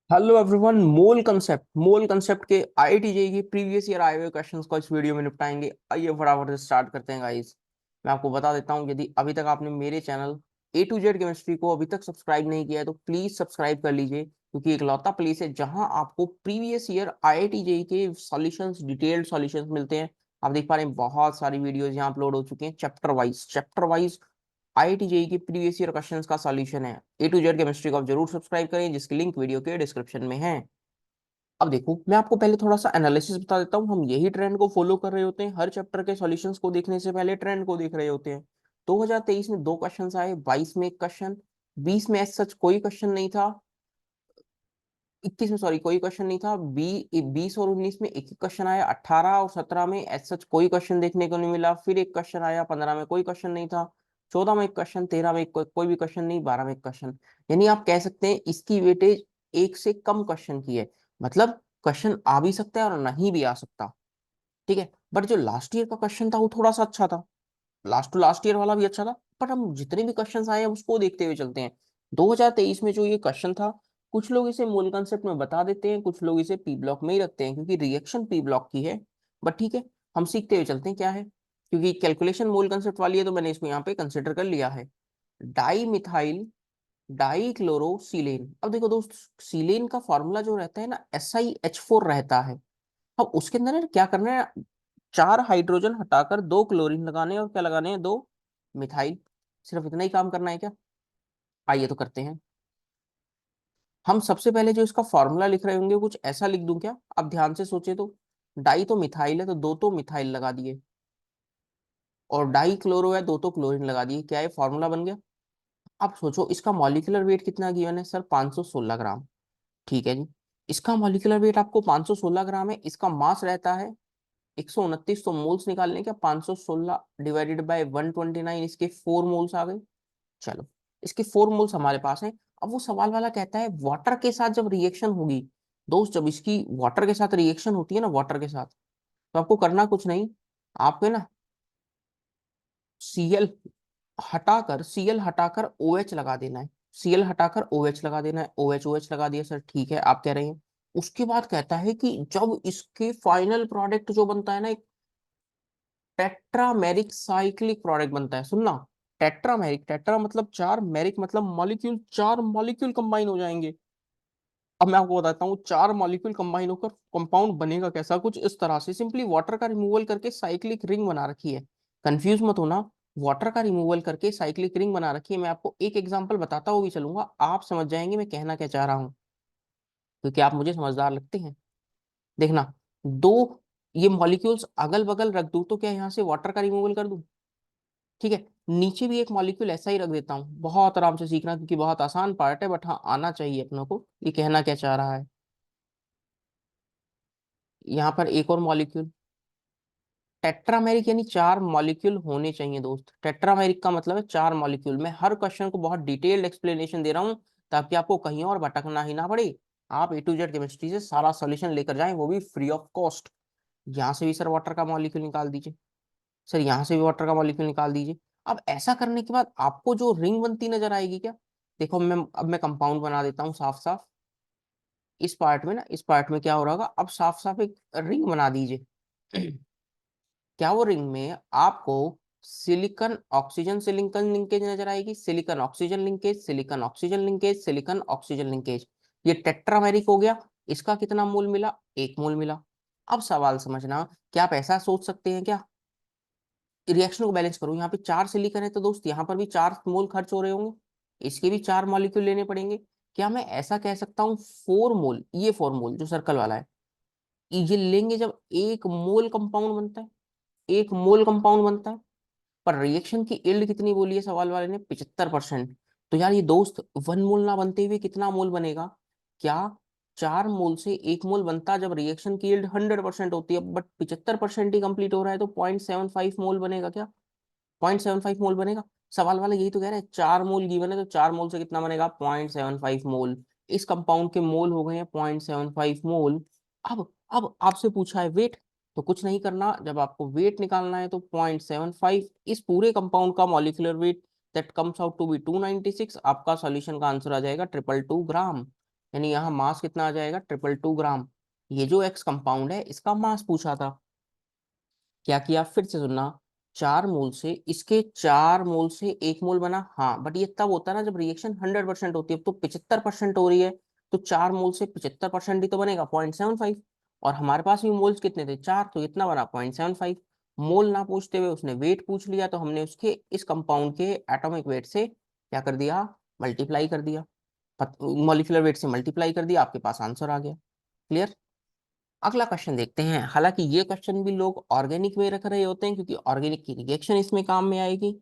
Hello everyone. मोल concept के IIT JEE के previous year आए हुए क्वेश्चंस को इस वीडियो में निपटाएंगे। आइए फटाफट से स्टार्ट करते हैं गाइस। मैं आपको बता देता हूं, यदि अभी तक आपने मेरे channel A to Z chemistry को अभी तक सब्सक्राइब नहीं किया है तो प्लीज सब्सक्राइब कर लीजिए, क्योंकि एक लौता प्लेस है जहां आपको प्रीवियस ईयर आईआईटी जेईई के सॉल्यूशंस, डिटेल्ड सॉल्यूशंस मिलते हैं। आप देख पा रहे हैं बहुत सारी वीडियोस यहाँ अपलोड हो चुकी हैं, चैप्टर वाइज आईआईटी जेईई के प्रीवियस ईयर क्वेश्चंस का सॉल्यूशन है। A to Z केमिस्ट्री को आप जरूर सब्सक्राइब करें, जिसकी लिंक वीडियो के डिस्क्रिप्शन में है। अब देखो, मैं आपको पहले थोड़ा सा एनालिसिस बता देता हूँ। हम यही ट्रेंड को फॉलो कर रहे होते हैं, हर चैप्टर के सॉल्यूशंस को देखने से पहले ट्रेंड को देख रहे होते हैं। 2023 में दो क्वेश्चंस आए, 22 में एक क्वेश्चन, 20 में एज सच कोई क्वेश्चन नहीं था, 21 में सॉरी कोई क्वेश्चन नहीं था, 20 और 19 में एक ही क्वेश्चन आया, 18 और 17 में एज सच कोई क्वेश्चन देखने को नहीं मिला, फिर एक क्वेश्चन आया, 15 में कोई क्वेश्चन नहीं था, 14 में एक क्वेश्चन, 13 में कोई भी क्वेश्चन नहीं, 12 में एक क्वेश्चन। यानी आप कह सकते हैं इसकी वेटेज एक से कम क्वेश्चन की है। मतलब क्वेश्चन आ भी सकता है और नहीं भी आ सकता। ठीक है, बट जो लास्ट ईयर का क्वेश्चन था वो थोड़ा सा अच्छा था, लास्ट टू लास्ट ईयर वाला भी अच्छा था। पर हम जितने भी क्वेश्चंस आए हैं उसको देखते हुए चलते हैं। 2023 में जो ये क्वेश्चन था, कुछ लोग इसे मूल कंसेप्ट में बता देते हैं, कुछ लोग इसे पी ब्लॉक में ही रखते हैं, क्योंकि रिएक्शन पी ब्लॉक की है। बट ठीक है, हम सीखते हुए चलते हैं क्या है, क्योंकि कैलकुलेशन मूल कंसेप्ट वाली है तो मैंने इसको यहाँ पे कंसिडर कर लिया है। Di methyl dichlorosilane. अब देखो दोस्त, सिलेन का फॉर्मूला जो रहता है ना, SiH4 रहता है। अब उसके अंदर ना क्या करना है, चार हाइड्रोजन हटाकर दो क्लोरीन लगाने हैं, और क्या लगाने हैं, दो मिथाइल। सिर्फ इतना ही काम करना है क्या? आइए तो करते हैं। हम सबसे पहले जो इसका फॉर्मूला लिख रहे होंगे कुछ ऐसा लिख दूं क्या? आप ध्यान से सोचे तो, डाई तो मिथाइल है तो दो तो मिथाइल लगा दिए, और डाई क्लोरो है दो तो क्लोरीन लगा दिए, क्या ये फॉर्मूला बन गया? अब सोचो इसका मॉलिक्यूलर वेट कितना गिवन है सर, 516 ग्राम। ठीक है जी, इसका मॉलिक्यूलर वेट आपको 516 ग्राम है, इसका मास रहता है 129। तो मोल्स निकालने क्या, 516 डिवाइडेड बाय 129, इसके 4 मोल्स आ गए। चलो, इसके 4 मोल्स हमारे पास हैं। अब वो सवाल वाला कहता है वाटर के साथ जब रिएक्शन होगी, दोस्त जब इसकी वाटर के साथ रिएक्शन होती है ना, वाटर के साथ, तो आपको करना कुछ नहीं, आपको ना Cl हटाकर OH लगा देना है। Cl हटाकर OH लगा देना है, OH लगा दिया सर, ठीक है आप कह रहे हैं। उसके बाद कहता है कि जब इसके फाइनल प्रोडक्ट जो बनता है ना, एक टेट्रामेरिक साइक्लिक प्रोडक्ट बनता है। सुनना, टेट्रामेरिक, टेट्रा मतलब चार, मेरिक मतलब मॉलिक्यूल, चार मॉलिक्यूल कंबाइन हो जाएंगे। अब मैं आपको बताता हूँ चार मॉलिक्यूल कंबाइन होकर कंपाउंड बनेगा कैसा, कुछ इस तरह से। सिंपली वाटर का रिमूवल करके साइक्लिक रिंग बना रखी है। कंफ्यूज मत होना, वाटर का रिमूवल करके साइक्लिक रिंग बना रखी है। मैं आपको एक एग्जांपल बताता हुआ भी चलूंगा, आप समझ जाएंगे मैं कहना क्या चाह रहा हूँ, क्योंकि आप मुझे समझदार लगते हैं। देखना, दो ये मॉलिक्यूल्स अगल बगल रख दूं तो क्या यहाँ से वाटर का रिमूवल कर दूं? ठीक है, नीचे भी एक मॉलिक्यूल ऐसा ही रख देता हूँ। बहुत आराम से सीखना, क्योंकि बहुत आसान पार्ट है, बट हाँ आना चाहिए अपनों को ये कहना क्या चाह रहा है। यहाँ पर एक और मॉलिक्यूल, टेट्रामेरिक यानी चार मॉलिक्यूल होने चाहिए दोस्त। टेट्रामेरिक का मतलब है चार मॉलिक्यूल। मैं हर क्वेश्चन को बहुत डिटेल्ड एक्सप्लेनेशन दे रहा हूँ, ताकि आपको कहीं और भटकना ही ना पड़े। आप A to Z केमिस्ट्री से सारा सॉल्यूशन लेकर जाएं, वो भी फ्री ऑफ कॉस्ट। यहाँ से भी सर वाटर का मॉलिक्यूल निकाल दीजिए, सर यहाँ से भी वाटर का मॉलिक्यूल निकाल दीजिए। अब ऐसा करने के बाद आपको जो रिंग बनती नजर आएगी क्या? देखो अब मैं कंपाउंड बना देता हूँ साफ साफ। इस पार्ट में ना, इस पार्ट में क्या हो रहा होगा, अब साफ साफ एक रिंग बना दीजिए। क्या वो रिंग में आपको सिलिकॉन ऑक्सीजन सिलिकॉन लिंकेज नजर आएगी? Silicon oxygen linkage, silicon oxygen linkage, silicon oxygen linkage. ये टेट्रामेरिक हो गया। इसका कितना मोल मिला? 1 मोल मिला। अब सवाल समझना, क्या आप ऐसा सोच सकते हैं क्या, रिएक्शन को बैलेंस करो, यहाँ पे चार सिलिकॉन है तो दोस्त यहाँ पर भी 4 मोल खर्च हो रहे होंगे, इसके भी 4 मॉलिक्यूल लेने पड़ेंगे। क्या मैं ऐसा कह सकता हूँ 4 मोल, ये 4 मोल जो सर्कल वाला है, ये लेंगे जब 1 मोल कंपाउंड बनता है, 1 मोल कंपाउंड बनता है। पर रिएक्शन की यील्ड कितनी बोली है सवाल वाले ने? 75%। तो यार ये दोस्त 1 मोल ना बनते हुए कितना मोल बनेगा? क्या 4 मोल से 1 मोल बनता जब रिएक्शन की यील्ड 100% होती है, बट 75% ही कंप्लीट हो रहा है, तो 0.75 मोल बनेगा क्या? 0.75 मोल बनेगा। सवाल वाला यही तो कह रहा है, 4 मोल गिवन है तो 4 मोल से कितना बनेगा? 0.75 मोल। इस कंपाउंड के मोल हो गए हैं 0.75 मोल। अब आपसे पूछा है वेट, तो कुछ नहीं करना, जब आपको वेट निकालना है तो 0.75, इस पूरे कंपाउंड का molecular weight that comes out to be 296। आपका सॉल्यूशन का आंसर आ जाएगा 222 ग्राम। यानी यहाँ मास कितना आ जाएगा 222 ग्राम। ये जो एक्स कंपाउंड है इसका मास पूछा था। क्या किया, फिर से सुनना, 4 मोल से इसके 4 मोल से 1 मोल बना, हाँ, बट ये तब होता है ना जब रिएक्शन 100% होती है। अब तो 75% हो रही है, तो 4 मोल से 75% ही तो बनेगा 0.75। और हमारे पास भी मोल्स कितने थे, 4, तो इतना बना 0.75। मोल ना पूछते हुए उसने वेट पूछ लिया, तो हमने उसके इस कंपाउंड के एटॉमिक वेट से क्या कर दिया, मल्टीप्लाई कर दिया, मॉलिक्यूलर वेट से मल्टीप्लाई कर दिया, आपके पास आंसर आ गया। क्लियर। अगला क्वेश्चन देखते हैं। हालांकि ये क्वेश्चन भी लोग ऑर्गेनिक में रख रहे होते हैं क्योंकि ऑर्गेनिक की रिएक्शन इसमें काम में आएगी,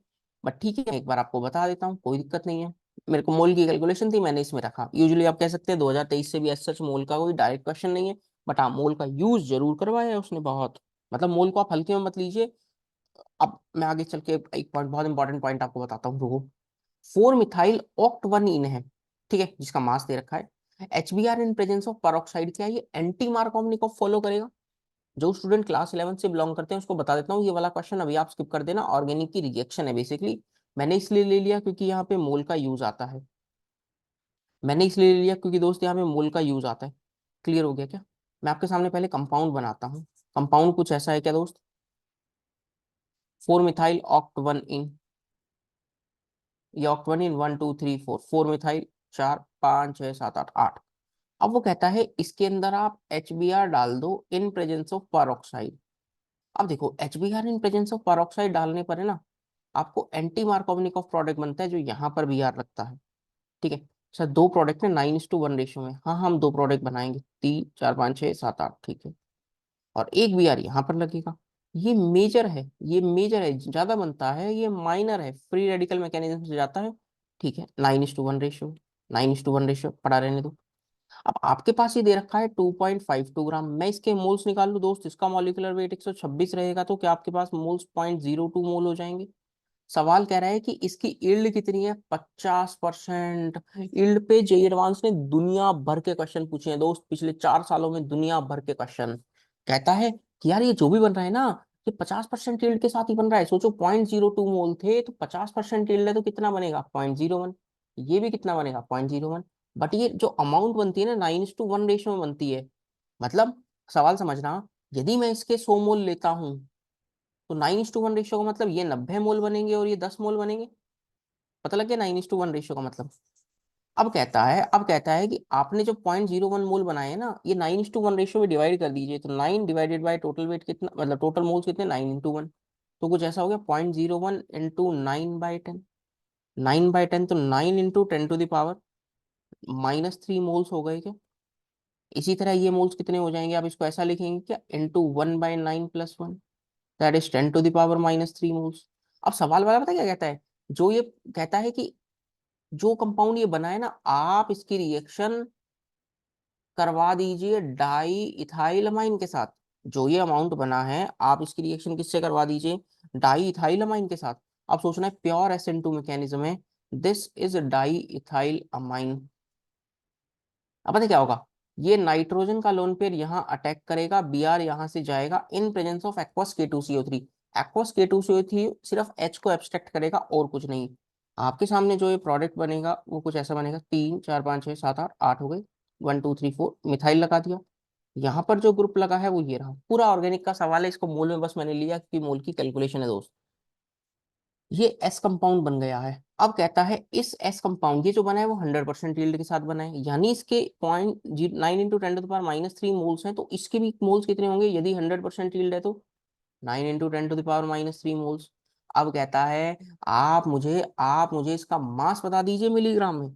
बट ठीक है, एक बार आपको बता देता हूँ, कोई दिक्कत नहीं है। मेरे को मोल की कैलकुलेशन थी, मैंने इसमें रखा। यूजुअली आप कह सकते हैं 2023 से भी एज सच मोल का कोई डायरेक्ट क्वेश्चन नहीं है, बट हाँ मोल का यूज जरूर करवाया है उसने बहुत। मतलब मोल को आप हल्के में मत लीजिए। अब मैं आगे चल के एक पॉइंट, बहुत इंपॉर्टेंट पॉइंट आपको बताता हूँ, रुको। 4 मिथाइल ऑक्ट 1 इन है, ठीक है, जिसका मास दे रखा है। HBr in presence of peroxide, क्या ये एंटी मार्कोवनिक फॉलो करेगा? जो स्टूडेंट क्लास 11 से बिलोंग करते हैं उसको बता देता हूँ, ये वाला क्वेश्चन अभी आप स्किप कर देना। ऑर्गेनिक की रिएक्शन है बेसिकली। मैंने इसलिए ले लिया क्योंकि यहाँ पे मोल का यूज आता है। मैंने इसलिए ले लिया क्योंकि दोस्त यहाँ पे मोल का यूज आता है। क्लियर हो गया क्या? मैं आपके सामने पहले कंपाउंड बनाता हूँ। कंपाउंड कुछ ऐसा है क्या दोस्त, 4 मिथाइल ऑक्ट 1 इन, ये ऑक्ट 1 इन 1 2 3 4, 4 मिथाइल, 4 5 6 7 8 8। अब वो कहता है इसके अंदर आप HBr डाल दो इन प्रेजेंस ऑफ पेरोक्साइड। अब देखो, HBr in presence of peroxide डालने पर है ना, आपको एंटी मार्कोवनिक प्रोडक्ट बनता है जो यहाँ पर भी आर लगता है। ठीक है सर, दो प्रोडक्ट है 9:1 रेशियो में, हाँ हम दो प्रोडक्ट बनाएंगे, 3 4 5 6 7 8, ठीक है। और एक बी आर यहाँ पर लगेगा। ये मेजर है, ये मेजर है, ज्यादा बनता है, ये माइनर है, फ्री रेडिकल मैकेनिज्म से जाता है। ठीक है, 9:1 रेशियो, 9:1 रेशियो पड़ा रहने दो। अब आपके पास ये दे रखा है 2.52 ग्राम, मैं इसके मोल्स निकाल लूँ दोस्त, इसका मॉलिक्यूलर वेट 126 रहेगा, तो क्या आपके पास मोल्स 0.02 मोल हो जाएंगे? सवाल कह रहा है कि इसकी यील्ड कितनी है, 50%। यील्ड पे जेईई एडवांस ने दुनिया भर के क्वेश्चन पूछे हैं दोस्त, पिछले 4 सालों में दुनिया भर के क्वेश्चन। कहता है कि यार ये जो भी बन रहा है ना, ये 50% यील्ड के साथ ही बन रहा है। सोचो 0.02 मोल थे, तो 50% यील्ड है तो कितना बनेगा, 0.01। ये भी कितना बनेगा, 0.01। बट ये जो अमाउंट बनती है ना, 9:1 रेशियो में बनती है। मतलब सवाल समझना, यदि मैं इसके 100 मोल लेता हूँ, तो 9:1 रेशियो का मतलब ये 90 मोल बनेंगे और ये 10 मोल बनेंगे। पता लग गया 9:1 रेशियो का मतलब। अब कहता है कि आपने जो 0.01 मोल बनाए हैं ना, ये 9:1 रेशियो में डिवाइड कर दीजिए, तो 9 डिवाइडेड बाई टोटल वेट कितना, मतलब टोटल मोल्स कितने, 9 × 1। तो कुछ ऐसा हो गया, 0.01 इंटू 9/10। 9/10 तो 9 × 10⁻³ -3 मोल्स हो गए क्या? इसी तरह ये मोल्स कितने हो जाएंगे, आप इसको ऐसा लिखेंगे क्या, इंटू 1/9 + 1, दैट इज 10⁻³ -3 मोल्स। अब सवाल वाला पता क्या कहता है, जो ये कहता है कि जो कंपाउंड ये बना है ना, आप इसकी रिएक्शन करवा दीजिए डाई इथाइल अमाइन के साथ। जो ये अमाउंट बना है, आप इसकी रिएक्शन किससे करवा दीजिए, डाई इथाइल अमाइन के साथ। अब सोचना है प्योर SN2 मैकेनिज्म है, this is di ethyl amine. अब पता क्या होगा, ये नाइट्रोजन का लोन पेयर यहाँ अटैक करेगा, Br यहाँ से जाएगा in presence of aqueous K2CO3। Aqueous K2CO3 सिर्फ H को एब्स्ट्रैक्ट करेगा और कुछ नहीं। आपके सामने जो ये प्रोडक्ट बनेगा वो कुछ ऐसा बनेगा, 3 4 5 6 7 8 8 हो गए, 1 2 3 4 मिथाइल लगा दिया। यहाँ पर जो ग्रुप लगा है वो ये रहा। पूरा ऑर्गेनिक का सवाल है, इसको मोल में बस मैंने लिया क्योंकि मोल की कैलकुलेशन है दोस्त। ये एस कंपाउंड बन गया है। अब कहता है इस एस कंपाउंड, ये जो बना है वो 100% यील्ड के साथ बना है, यानी इसके 0.9 × 10⁻³ मोल्स हैं, तो इसके भी मोल्स कितने होंगे, यदि 100% यील्ड है तो 9 × 10⁻³ मोल्स। अब कहता है आप मुझे इसका मास बता दीजिए मिलीग्राम में।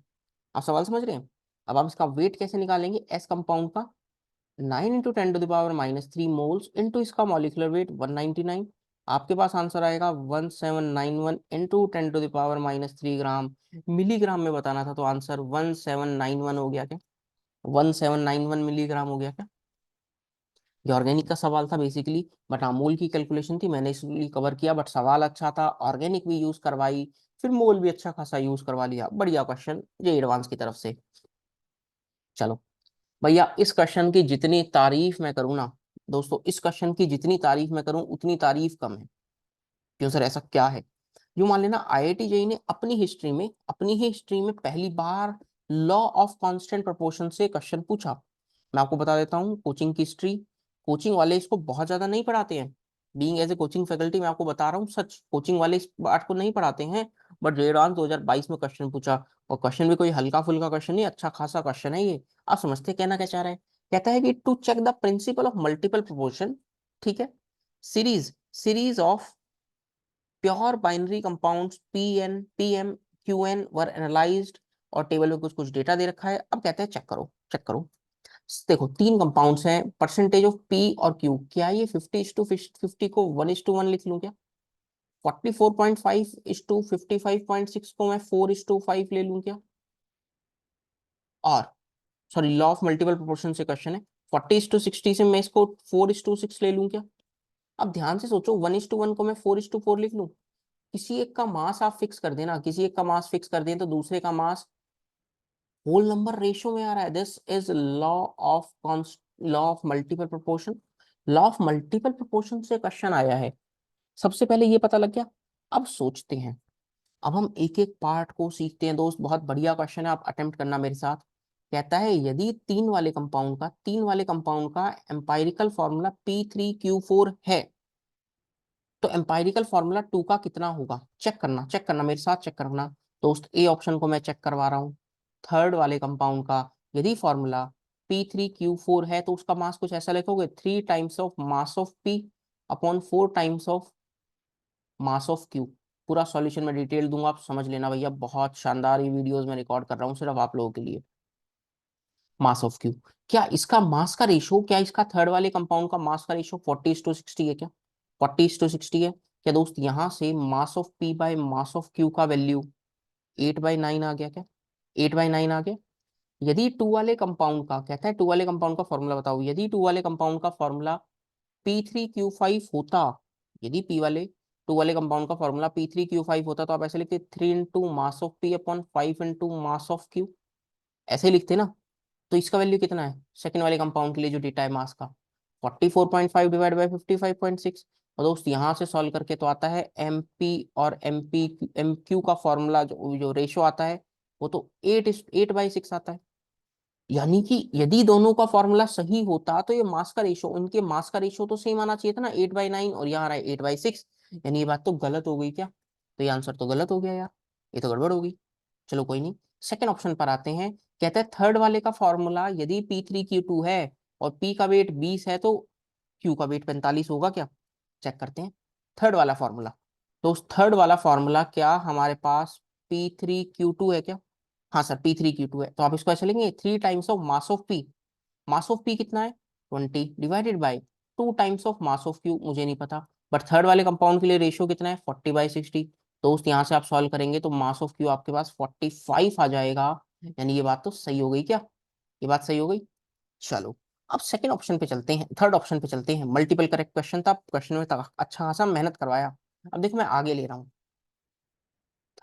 आप सवाल समझ रहे हैं? अब आप इसका वेट कैसे निकालेंगे एस कंपाउंड का, 9 × 10⁻³ -3 मोल्स इंटू इसका मॉलिक्यूलर वेट 199। आपके पास आंसर आएगा 1791 इंटू 10⁻³ -3 ग्राम। मिलीग्राम में बताना था तो आंसर 1791 हो गया क्या, 1791 मिलीग्राम हो गया क्या? ये ऑर्गेनिक का सवाल था बेसिकली, बट हाँ मोल की कैलकुलेशन थी, मैंने इसलिए कवर किया। बट सवाल अच्छा था, ऑर्गेनिक भी यूज करवाई, फिर मोल भी अच्छा खासा यूज करवा लिया। बढ़िया क्वेश्चन जे एडवांस की तरफ से। चलो भैया, इस क्वेश्चन की जितनी तारीफ मैं करूँ ना दोस्तों, इस क्वेश्चन की जितनी तारीफ मैं करूं उतनी तारीफ कम है। क्यों सर, ऐसा क्या है? यूं मान लेना, IIT जेईई ने अपनी हिस्ट्री में पहली बार लॉ ऑफ कांस्टेंट प्रोपोर्शन से क्वेश्चन पूछा। मैं आपको बता देता हूँ कोचिंग की हिस्ट्री, कोचिंग वाले इसको बहुत ज्यादा नहीं पढ़ाते हैं। Being as a coaching faculty मैं आपको बता रहा हूँ सच, कोचिंग वाले इस पार्ट को नहीं पढ़ाते हैं। बट जेडान 2022 में क्वेश्चन पूछा, और क्वेश्चन भी कोई हल्का फुल्का क्वेश्चन नहीं, अच्छा खासा क्वेश्चन है ये। आप समझते हैं कहना क्या चाह रहा है। कहता है कि to check the principle of multiple proportion, ठीक है, series series of pure binary compounds PN PM QN were analysed, और टेबल में कुछ कुछ डेटा दे रखा है। अब कहते हैं चेक करो चेक करो। देखो तीन कंपाउंड्स हैं, परसेंटेज ऑफ पी और क्यू, क्या ये 50:50 को 1:1 लिख लूं क्या? 44.5:55.6 को मैं 4:5 ले लूं क्या? और sorry, law of multiple proportion से क्वेश्चन है, 40:60 से मैं इसको 4:6 ले लूं क्या? अब ध्यान से सोचो, 1:1 को मैं 4:4 लिख लूं। किसी एक का मास आप फिक्स कर देना, किसी एक का मास फिक्स कर दें तो दूसरे का मास होल नंबर रेशियो में आ रहा है। This is law of law of multiple proportion. Law of multiple proportion से क्वेश्चन आया है, सबसे पहले ये पता लग गया। अब सोचते हैं, अब हम एक एक पार्ट को सीखते हैं दोस्त। बहुत बढ़िया क्वेश्चन है, आप अटेम्प्ट करना मेरे साथ। कहता है यदि तीन वाले कंपाउंड का एम्पायरिकल फॉर्मूला P3Q4 है, तो एम्पायरिकल फॉर्मूला 2 का कितना होगा? चेक करना मेरे साथ, चेक करना दोस्त। ए ऑप्शन को मैं चेक करवा रहा हूँ। थर्ड वाले कंपाउंड का यदि फॉर्मूला P3Q4 है, तो उसका मास कुछ ऐसा लिखोगे, 3 times of mass of P upon 4 times of mass of Q। पूरा सॉल्यूशन में डिटेल दूंगा, आप समझ लेना भैया। बहुत शानदार ये वीडियोस में रिकॉर्ड कर रहा हूँ सिर्फ आप लोगों के लिए। मास ऑफ क्यू, क्या इसका मास का रेशो, क्या इसका थर्ड वाले कंपाउंड का मास का रेशो 40:60 है क्या? 40:60 है क्या दोस्त? यहां से mass of P bye mass of Q का वैल्यू 8/9 आ गया क्या? 8/9 आ गया। यदि टू वाले कंपाउंड का, कहता है टू वाले कंपाउंड का फॉर्मूला बताओ, यदि टू वाले कंपाउंड का फॉर्मूला P3Q5 होता, यदि पी वाले टू वाले कंपाउंड का फॉर्मूला P3Q5 होता, तो आप ऐसे लिखते 3 × mass of P upon 5 × mass of Q, ऐसे ही लिखते ना। तो इसका वैल्यू कितना है सेकंड वाले कंपाउंड के लिए जो डेटा है मास का? 44.5 डिवाइड बाई 55.6। और दोस्त यहाँ से सॉल्व करके तो आता है एम पी और एम क्यू का फॉर्मूला, जो जो रेशो आता है वो तो 8:6 आता है। यानी कि यदि दोनों का फॉर्मूला सही होता तो ये मास का रेशो, इनके मास का रेशो तो सेम आना चाहिए था ना, 8/9, और यहाँ रहा 8/6। यानी ये बात तो गलत हो गई क्या? तो ये आंसर तो गलत हो गया यार, ये तो गड़बड़ हो गई। चलो कोई नहीं, सेकंड ऑप्शन पर आते हैं। कहते हैं थर्ड वाले का फॉर्मूला यदि P3Q2 है और P का वेट 20 है, तो Q का वेट 45 होगा क्या? चेक करते हैं थर्ड वाला फॉर्मूला। तो उस थर्ड वाला फॉर्मूला क्या हमारे पास P3Q2 है क्या? हाँ सर, P3Q2 है, तो आप इसको ऐसे लेंगे 3 times of mass of P। Mass of P कितना है? 20 divided by 2 times of mass of Q, मुझे नहीं पता। बट थर्ड वाले कंपाउंड के लिए रेशियो कितना है? 40/60। दोस्त यहाँ से आप सॉल्व करेंगे तो मास ऑफ Q आपके पास 45 आ जाएगा। यानी ये बात तो सही हो गई क्या? ये बात सही हो गई। चलो अब सेकंड ऑप्शन पे चलते हैं, थर्ड ऑप्शन पे चलते हैं। मल्टीपल करेक्ट क्वेश्चन था, क्वेश्चन में अच्छा खासा मेहनत करवाया। अब देखो मैं आगे ले रहा हूँ।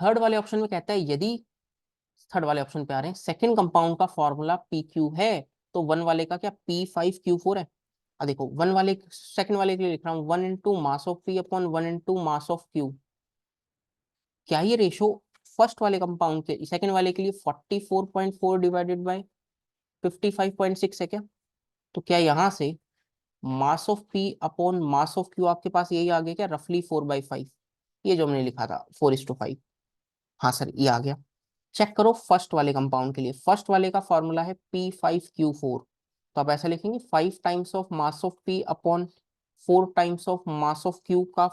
थर्ड वाले ऑप्शन में कहता है यदि, थर्ड वाले ऑप्शन पे आ रहे हैं, सेकंड कंपाउंड का फॉर्मूला पी क्यू है, तो वन वाले का क्या P5Q4 है। अब देखो वन वाले, सेकंड वाले के लिए लिख रहा हूँ 1 × mass of P upon 1 × mass of Q। क्या ये रेशो फर्स्ट वाले कंपाउंड के, सेकंड वाले के लिए 44.4 डिवाइडेड बाई 55.6 है क्या? तो क्या यहाँ से mass of P upon mass of Q आपके पास यही आ गया क्या? रफली 4/5, ये जो हमने लिखा था 4:5। हाँ सर ये आ गया। चेक करो फर्स्ट वाले कंपाउंड के लिए, फर्स्ट वाले का फॉर्मूला है P5Q4। तो आप ऐसा लिखेंगे 5 times of mass of P upon 4 times of mass of Q का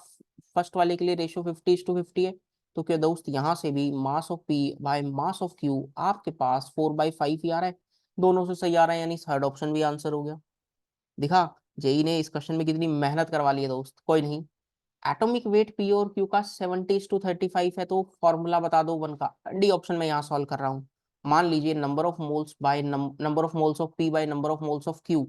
फर्स्ट वाले के लिए रेशियो 50:50 है। तो क्या दोस्त यहाँ से भी mass of P bye mass of Q आपके पास 4/5 ही आ रहा है। दोनों से सही आ रहा है, यानी थर्ड ऑप्शन भी आंसर हो गया। दिखा, जेई ने इस क्वेश्चन में कितनी मेहनत करवा ली है दोस्त। कोई नहीं, एटॉमिक वेट पी और क्यू का 70:35 है, तो फॉर्मूला बता दो वन का। डी ऑप्शन में यहाँ सॉल्व कर रहा हूँ। मान लीजिए number of moles by number of moles of P by number of moles of Q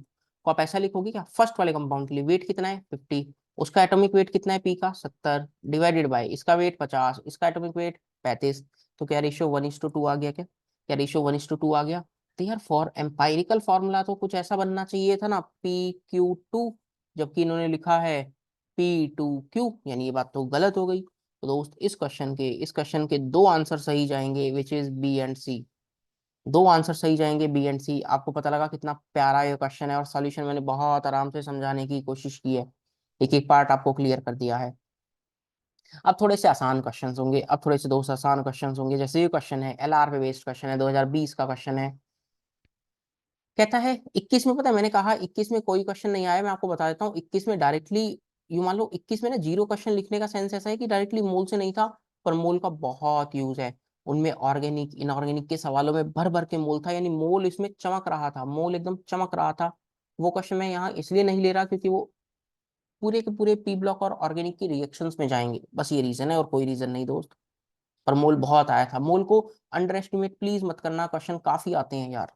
को आप ऐसा लिखोगे क्या? फर्स्ट वाले कंपाउंड के लिए वेट कितना है? 50, उसका एटॉमिक वेट कितना है पी का? 70, डिवाइडेड बाय इसका वेट 50, इसका एटॉमिक वेट 35। तो क्या रेशियो 1:2 आ गया क्या? क्या रेशियो 1:2 आ गया? तो यार फॉर एम्पायरिकल फॉर्मूला तो कुछ ऐसा बनना चाहिए था ना, PQ2, जबकि इन्होंने लिखा है P2Q, यानी ये बात तो गलत हो गई। तो दोस्त इस क्वेश्चन के दो आंसर सही जाएंगे, विच इज बी एंड सी। दो आंसर सही जाएंगे, बी एंड सी। आपको पता लगा कितना प्यारा ये क्वेश्चन है, और सॉल्यूशन मैंने बहुत आराम से समझाने की कोशिश की है, एक एक पार्ट आपको क्लियर कर दिया है। अब थोड़े से आसान क्वेश्चंस होंगे, अब थोड़े से दोस्त आसान क्वेश्चंस होंगे। जैसे ये क्वेश्चन है, एलआर पे बेस्ड क्वेश्चन है, 2020 का क्वेश्चन है। कहता है 21 में, पता है मैंने कहा 21 में कोई क्वेश्चन नहीं आया, मैं आपको बता देता हूँ 21 में डायरेक्टली, यू मान लो 21 में ना जीरो क्वेश्चन लिखने का सेंस ऐसा है कि डायरेक्टली मोल से नहीं था, पर मोल का बहुत यूज है उनमें। ऑर्गेनिक इनऑर्गेनिक के सवालों में भर भर के मोल था, यानी मोल इसमें चमक रहा था, मोल एकदम चमक रहा था। वो क्वेश्चन मैं यहाँ इसलिए नहीं ले रहा क्योंकि वो पूरे के पूरे पी ब्लॉक और ऑर्गेनिक की रिएक्शंस में जाएंगे, बस ये रीजन है और कोई रीजन नहीं दोस्त। पर मोल बहुत आया था, मोल को अंडर एस्टिमेट प्लीज मत करना, क्वेश्चन काफी आते हैं यार।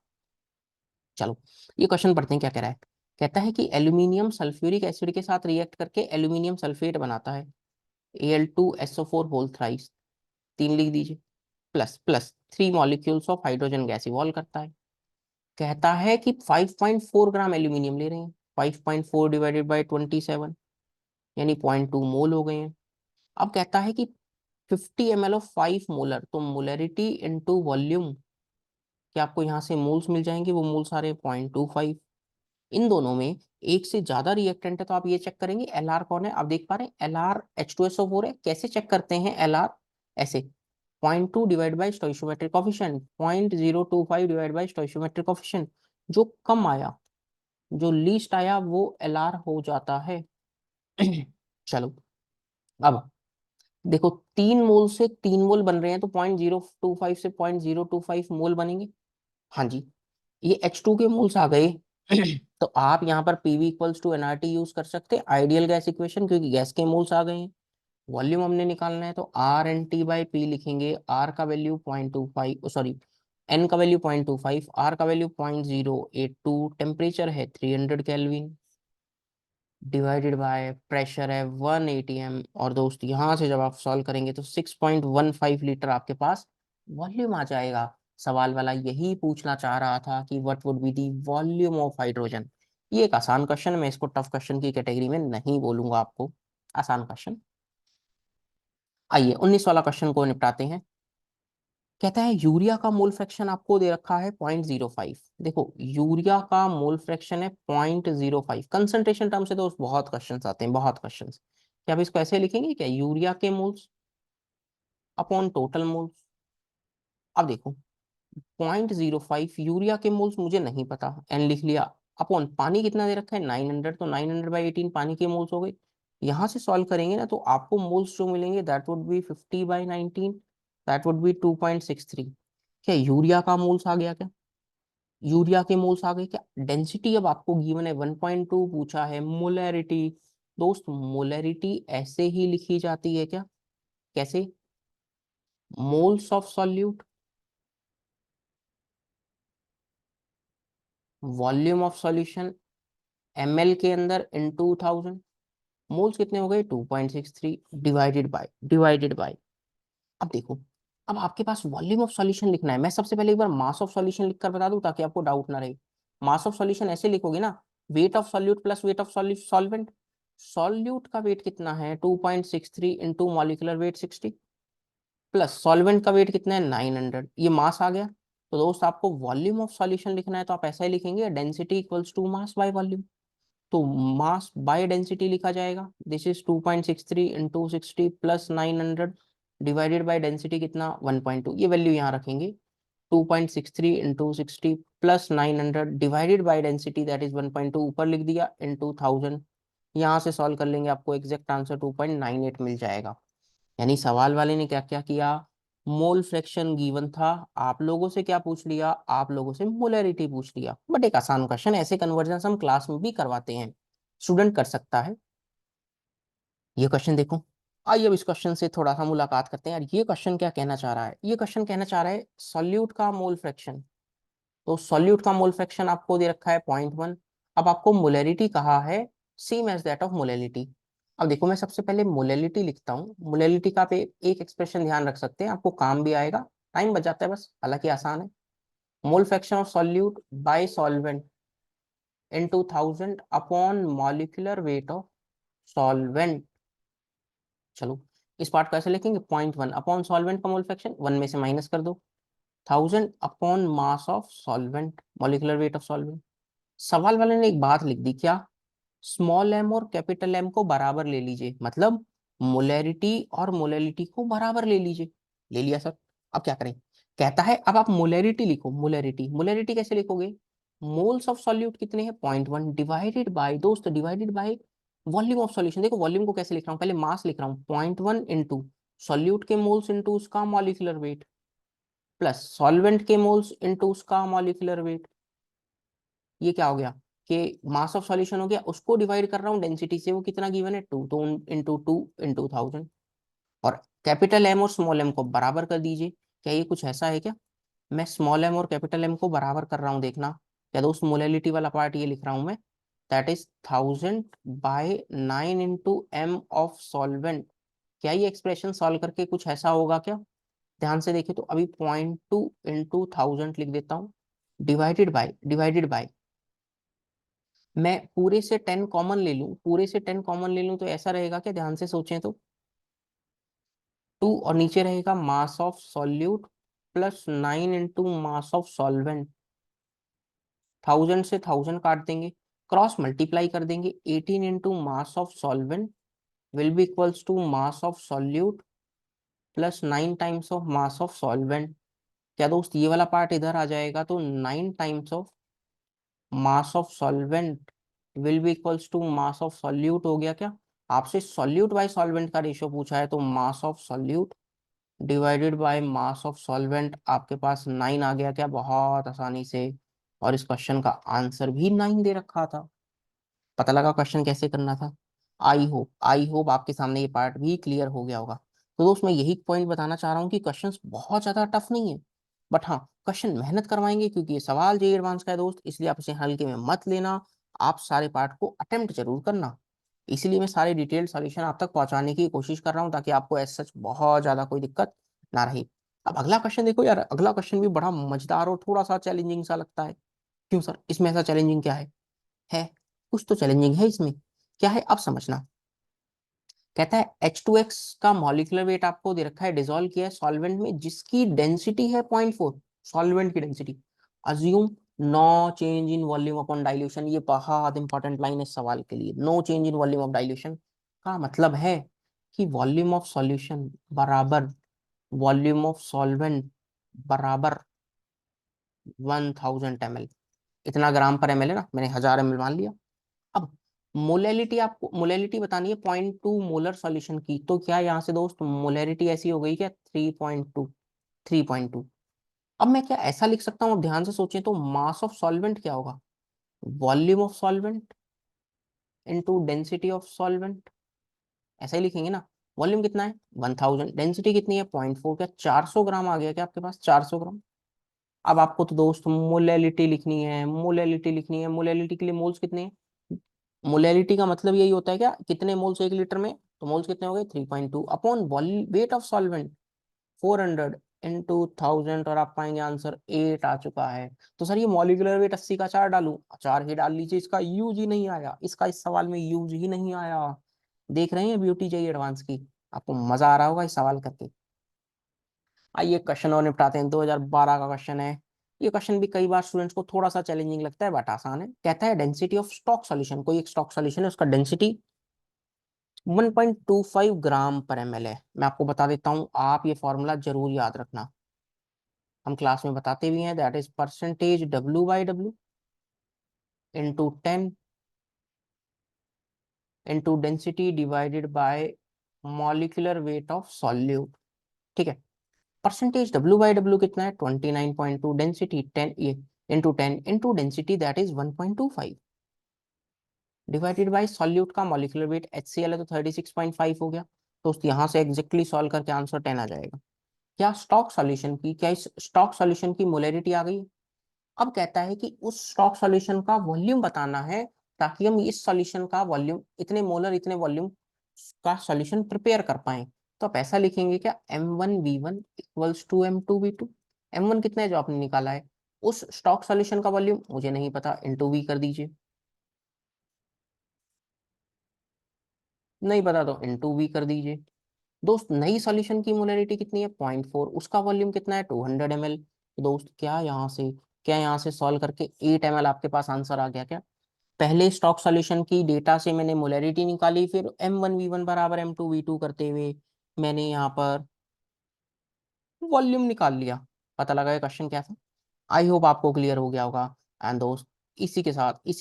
चलो ये क्वेश्चन पढ़ते हैं क्या कह रहा है। कहता है कि एल्यूमिनियम सल्फ्यूरिक एसिड के साथ रिएक्ट करके एल्यूमिनियम सल्फेट बनाता है, Al2SO4 होल थ्राइस, तीन लिख दीजिए, plus plus 3 molecules of hydrogen gas evolve करता है। कहता है कि 5.4 ग्राम एल्यूमिनियम ले रहे हैं, 5.4 डिवाइडेड बाई 27, यानी 0.2 मोल हो गए हैं। अब कहता है कि 50 ml ऑफ 5 मोलर, तो मोलरिटी इनटू वॉल्यूम, कि आपको यहाँ से मोल्स मिल जाएंगे, वो मोल्स आ रहे हैं 0.25। इन दोनों में एक से ज्यादा रिएक्टेंट है, तो आप ये चेक करेंगे एलआर कौन है। आप देख पा रहे हैं एलआर H2SO4 है। कैसे चेक करते हैं एलआर, ऐसे 0.2 divide by स्टोइशियोमेट्रिक coefficient, 0.025 divide by स्टोइशियोमेट्रिक coefficient. जो कम आया, जो लीस्ट आया, वो एलआर हो जाता है। चलो अब देखो, 3 मोल से 3 मोल बन रहे हैं, तो 0.025 से 0.025 मोल बनेंगे। हाँ जी, ये H2 के मोल्स आ गए। तो आप यहाँ पर PV equals to NRT use कर सकते हैं, आइडियल गैस इक्वेशन, क्योंकि गैस के मोल्स आ गए हैं। वॉल्यूम हमने निकालना है, तो R N T by P लिखेंगे। आर का वैल्यू 0.25, सॉरी एन का वैल्यू 0.25, आर का वैल्यू 0.082, टेम्परेचर है 300 केल्विन, डिवाइडेड बाय प्रेशर है 1 atm। और दोस्त यहाँ से जब आप सॉल्व करेंगे तो 6.15 लीटर आपके पास वॉल्यूम आ जाएगा। सवाल वाला यही पूछना चाह रहा था कि what would be the volume of hydrogen. ये एक आसान क्वेश्चन है, मैं इसको टफ क्वेश्चन की कैटेगरी में नहीं बोलूंगा आपको, आसान क्वेश्चन। आइए 19 वाला क्वेश्चन को निपटाते हैं। कहता है यूरिया का मोल फ्रैक्शन आपको दे रखा है 0.05। देखो यूरिया का मोल फ्रैक्शन है 0.05, कंसंट्रेशन टर्म से तो बहुत क्वेश्चंस आते हैं, बहुत क्वेश्चंस। क्या आप इसको ऐसे लिखेंगे क्या, यूरिया के मोल्स अपॉन टोटल मोल्स। अब देखो 0.05 यूरिया के मोल्स मुझे नहीं पता, एन लिख लिया, अपॉन पानी कितना दे रखा है 900, तो 900/18 पानी के मोल्स हो गए। यहाँ से सॉल्व करेंगे ना, तो आपको मोल्स जो मिलेंगे that would be 50/19, that would be 2.63। क्या यूरिया का मोल्स आ गया क्या, यूरिया के मोल्स आ गए क्या। डेंसिटी अब आपको गिवन है 1.2, पूछा है मोलैरिटी। दोस्त मोलैरिटी ऐसे ही लिखी जाती है क्या, कैसे, moles of solute volume of solution ml के अंदर इनटू 1000, मोल्स कितने हो गए 2.63, डिवाइडेड बाय। अब देखो, अब आपके पास वॉल्यूम ऑफ सॉल्यूशन लिखना है। मैं सबसे पहले एक बार मास ऑफ सॉल्यूशन लिखकर बता दूं ताकि आपको डाउट ना रहे। मास ऑफ सॉल्यूशन ऐसे लिखोगे ना, weight of solute plus weight of solvent. Solute का वेट कितना है 2.63 into molecular weight 60, plus solvent का वेट कितना है 900, ये मास आ गया। तो दोस्त आपको वॉल्यूम ऑफ सॉल्यूशन लिखना है, तो आप ऐसा ही लिखेंगे density equals to mass by volume. तो मास बाय डेंसिटी लिखा जाएगा, this is 2.63 into 60 plus 900, divided by density कितना 1.2, ये वैल्यू यहाँ रखेंगे। 2.63 into 60 plus 900 divided by density that is 1.2, ऊपर लिख दिया इंटू 1000। यहाँ से सॉल्व कर लेंगे, आपको एग्जैक्ट आंसर 2.98 मिल जाएगा। यानी सवाल वाले ने क्या क्या किया, मोल फ्रैक्शन गिवन था, आप लोगों से क्या पूछ लिया, आप लोगों से मोलैरिटी पूछ लिया। बट एक आसान क्वेश्चन, ऐसे कन्वर्जन हम क्लास में भी करवाते हैं, स्टूडेंट कर सकता है। ये क्वेश्चन देखो, आइए अब इस क्वेश्चन से थोड़ा सा मुलाकात करते हैं यार। ये क्वेश्चन क्या कहना चाह रहा है, ये क्वेश्चन कहना चाह रहा है सॉल्यूट का मोल फ्रैक्शन। तो सॉल्यूट का मोल फ्रैक्शन आपको दे रखा है 0.1। अब आपको मोलैरिटी कहा है same as that of molality. अब देखो, मैं सबसे पहले मोलैलिटी लिखता हूँ। मोलैलिटी का आप एक एक्सप्रेशन ध्यान रख सकते हैं, आपको काम भी आएगा, टाइम बच जाता है बस, हालांकि आसान है। Mole fraction of solute by solvent into 1000 upon molecular weight of solvent. चलो इस पार्ट को ऐसे लिखेंगे, 0.1 अपॉन सॉल्वेंट का मोल फ्रैक्शन, 1 में से माइनस कर दो, 1000 upon mass of solvent, molecular weight of solvent. सवाल वाले ने एक बात लिख दी, क्या? स्मॉल एम और कैपिटल एम को बराबर ले लीजिए, मतलब मोलैरिटी और मोलैलिटी को बराबर ले लीजिए। ले लिया सर। अब क्या करें? कहता है अब आप मोलैरिटी लिखो। मोलैरिटी, मोलैरिटी कैसे लिखोगे? मोल्स ऑफ सॉल्यूट कितने हैं? 0.1 डिवाइडेड बाय, दोस्त divided by volume of solution. देखो वॉल्यूम को कैसे लिख रहा हूँ, पहले मास लिख रहा हूँ, 0.1 इंटू सॉल्यूट के मोल्स इंटू उसका मॉलिक्यूलर वेट, प्लस सॉल्वेंट के मोल्स इंटू उसका मॉलिक्यूलर वेट। ये क्या हो गया कि मास ऑफ सॉल्यूशन हो गया, उसको डिवाइड कर रहा हूँ डेंसिटी से, वो कितना गिवन है? 2, तो इंटू 2 इंटू 1000। और कैपिटल एम और स्मॉल एम को बराबर कर दीजिए। क्या ये कुछ ऐसा है क्या? मैं स्मॉल एम और कैपिटल एम को बराबर कर रहा हूँ, देखना। क्या दोस्त मोलैलिटी वाला पार्ट ये लिख रहा हूँ मैं, that is 1000/9 into M of solvent. क्या ये एक्सप्रेशन सॉल्व करके कुछ ऐसा होगा क्या? ध्यान से देखिए तो अभी 0.2 इंटू 1000 लिख देता हूँ, डिवाइडेड बाय मैं पूरे से 10 कॉमन ले लूं, पूरे से 10 कॉमन ले लूं तो ऐसा रहेगा क्या? ध्यान से सोचें तो 2 और नीचे रहेगा मास of solute plus 9 into mass of solvent. 1000 से 1000 काट देंगे, क्रॉस मल्टीप्लाई कर देंगे, 18 into mass of solvent will be equals to mass of solute plus 9 times of mass of solvent. क्या दोस्त ये वाला पार्ट इधर आ जाएगा तो 9 times of mass of solvent will be equals to mass of solute हो गया क्या? आपसे सॉल्यूट बाय सॉल्वेंट का रेशियो पूछा है तो mass of solute divided by mass of solvent, आपके पास 9 आ गया क्या? बहुत आसानी से। और इस क्वेश्चन का आंसर भी 9 दे रखा था। पता लगा क्वेश्चन कैसे करना था? आई होप आपके सामने ये पार्ट भी क्लियर हो गया होगा। तो दोस्त मैं यही पॉइंट बताना चाह रहा हूँ कि क्वेश्चंस बहुत ज्यादा टफ नहीं है, बट हाँ क्वेश्चन मेहनत करवाएंगे, क्योंकि ये सवाल जेईई एडवांस का है दोस्त, इसलिए आप इसे हल्के में मत लेना। आप सारे पार्ट को अटेम्प्ट जरूर करना। इसीलिए मैं सारे डिटेल्ड सॉल्यूशन आप तक पहुंचाने की कोशिश कर रहा हूँ, ताकि आपको एज सच बहुत ज्यादा कोई दिक्कत ना रहे। अब अगला क्वेश्चन देखो यार, अगला क्वेश्चन भी बड़ा मजेदार और थोड़ा सा चैलेंजिंग सा लगता है। क्यों सर, इसमें ऐसा चैलेंजिंग क्या है? कुछ तो चैलेंजिंग है इसमें। क्या है अब समझना। कहता है H2X का मॉलिक्यूलर वेट आपको दे रखा है, डिसॉल्व किया है सॉल्वेंट में जिसकी डेंसिटी है 0.4, सॉल्वेंट की density. Assume no change in volume upon dilution. ये बहुत इंपॉर्टेंट लाइन है सवाल के लिए। No change in volume of dilution का मतलब है कि वॉल्यूम ऑफ सॉल्यूशन बराबर वॉल्यूम ऑफ सॉल्वेंट बराबर 1000 ml। इतना ग्राम पर ml है ना, मैंने 1000 ml मान लिया। अब मोलैलिटी, आपको मोलैलिटी बतानी है 0.2 मोलर सॉल्यूशन की, तो क्या यहाँ से दोस्त मोलैरिटी ऐसी हो गई क्या? 3.2, 3.2। अब मैं क्या ऐसा लिख सकता हूँ? अब ध्यान से सोचें तो मास ऑफ सॉल्वेंट क्या होगा? Volume of solvent into density of solvent. ऐसा ही लिखेंगे ना। वॉल्यूम कितना है? 1000, डेंसिटी कितनी है? 0.4। क्या 400 ग्राम आ गया क्या आपके पास? 400 ग्राम। अब आपको तो दोस्त मोलैलिटी लिखनी है, मोलैलिटी लिखनी है। मोलैलिटी के लिए मोल्स कितने हैं? मोलैलिटी का मतलब यही होता है क्या, कितने मोल्स 1 लीटर में? तो मोल्स कितने हो गए? 3.2 upon weight of solvent 400 into 1000, और आप पाएंगे आंसर 8 आ चुका है। तो सर ये मॉलिक्यूलर वेट 80 का 4 डालूं? 4 ही डाल लीजिए, इसका यूज ही नहीं आया, इसका इस सवाल में यूज ही नहीं आया। देख रहे हैं ब्यूटी जेईई एडवांस की? आपको मजा आ रहा होगा इस सवाल करके। आइए क्वेश्चन और निपटाते हैं। 2012 का क्वेश्चन है। ये क्वेश्चन भी कई बार स्टूडेंट्स को थोड़ा सा चैलेंजिंग लगता है, बट आसान है। कहता है डेंसिटी ऑफ स्टॉक सॉल्यूशन, कोई एक स्टॉक सॉल्यूशन है, उसका डेंसिटी 1.25 ग्राम पर ml है। मैं आपको बता देता हूँ, आप ये फॉर्मूला जरूर याद रखना, हम क्लास में बताते भी हैं। That is percentage W/W into 10 into density divided by molecular weight of solute. ठीक है। परसेंटेज W/W कितना है? 29.2, डेंसिटी 10 ये into 10 into density that is 1.25 divided by solute का मॉलिक्यूलर वेट HCl है तो 36.5 हो गया। तो यहाँ से एग्जैक्टली सॉल्व करके आंसर 10 आ जाएगा। क्या स्टॉक सॉल्यूशन की, क्या इस स्टॉक सॉल्यूशन की मोलैरिटी आ गई? अब कहता है कि उस स्टॉक सॉल्यूशन का वॉल्यूम बताना है, ताकि हम इस सॉल्यूशन का वॉल्यूम, इतने मोलर इतने वॉल्यूम का सॉल्यूशन प्रिपेयर कर पाए। तो आप ऐसा लिखेंगे क्या, M1V1 equals to M2V2। M1 कितना है जो आपने निकाला है? उस स्टॉक सॉल्यूशन का वॉल्यूम मुझे नहीं पता, इंटू वी कर दीजिए। नहीं पता तो इंटू वी कर दीजिए। दोस्त नई सॉल्यूशन की मोलैरिटी कितनी है? 0.4, उसका वॉल्यूम कितना है? 200 ml। तो दोस्त क्या यहाँ से सॉल्व करके 8 ml आपके पास आंसर आ गया क्या? पहले स्टॉक सॉल्यूशन की डेटा से मैंने मोलैरिटी निकाली, फिर M1V1 बराबर M2V2 करते हुए मैंने यहाँ पर वॉल्यूम निकाल लिया। पता लगा ये क्वेश्चन क्या था। आई होप आपको क्लियर हो गया होगा। एंड दोस्त, इसी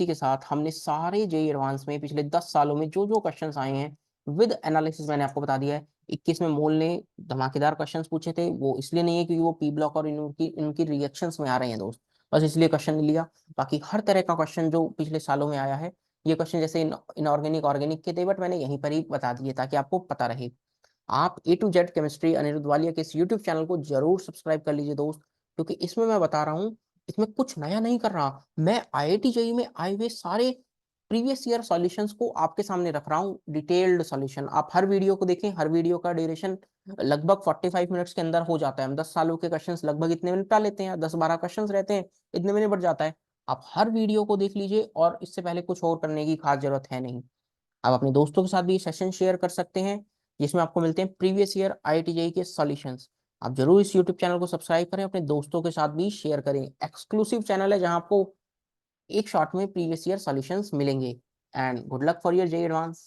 के साथ हमने सारे जेई एडवांस में पिछले 10 सालों में जो जो क्वेश्चंस आए हैं विद एनालिसिस मैंने आपको बता दिया है। 21 में मोल ने धमाकेदार क्वेश्चंस पूछे थे, वो इसलिए नहीं है क्योंकि वो पी ब्लॉक और इनकी इनकी रिएक्शंस में आ रहे हैं दोस्त, बस इसलिए क्वेश्चन लिया। बाकी हर तरह का क्वेश्चन जो पिछले सालों में आया है, ये क्वेश्चन जैसे इनऑर्गेनिक ऑर्गेनिक के थे, बट मैंने यहीं पर ही बता दिए ताकि आपको पता रहे। आप A to Z chemistry Anirudh Walia के इस यूट्यूब चैनल को जरूर सब्सक्राइब कर लीजिए दोस्त, क्योंकि इसमें मैं बता रहा हूँ, इसमें कुछ नया नहीं कर रहा। मैं IIT जेईई में आए हुए सारे प्रीवियस ईयर सॉल्यूशंस को आपके सामने रख रहा हूँ, डिटेल्ड सॉल्यूशन। आप हर वीडियो को देखें, हर वीडियो का ड्यूरेशन लगभग 45 मिनट्स के अंदर हो जाता है। हम 10 सालों के क्वेश्चंस लगभग इतने में निपटा लेते हैं, 10-12 क्वेश्चंस रहते हैं, इतने में निपट जाता है। आप हर वीडियो को देख लीजिए और इससे पहले कुछ और करने की खास जरूरत है नहीं। आप अपने दोस्तों के साथ भी सेशन शेयर कर सकते हैं जिसमें आपको मिलते हैं प्रीवियस ईयर IIT जेईई के सॉल्यूशंस। आप जरूर इस यूट्यूब चैनल को सब्सक्राइब करें, अपने दोस्तों के साथ भी शेयर करें। एक्सक्लूसिव चैनल है जहां आपको एक शॉट में प्रीवियस ईयर सॉल्यूशंस मिलेंगे। And good luck for your JEE advance.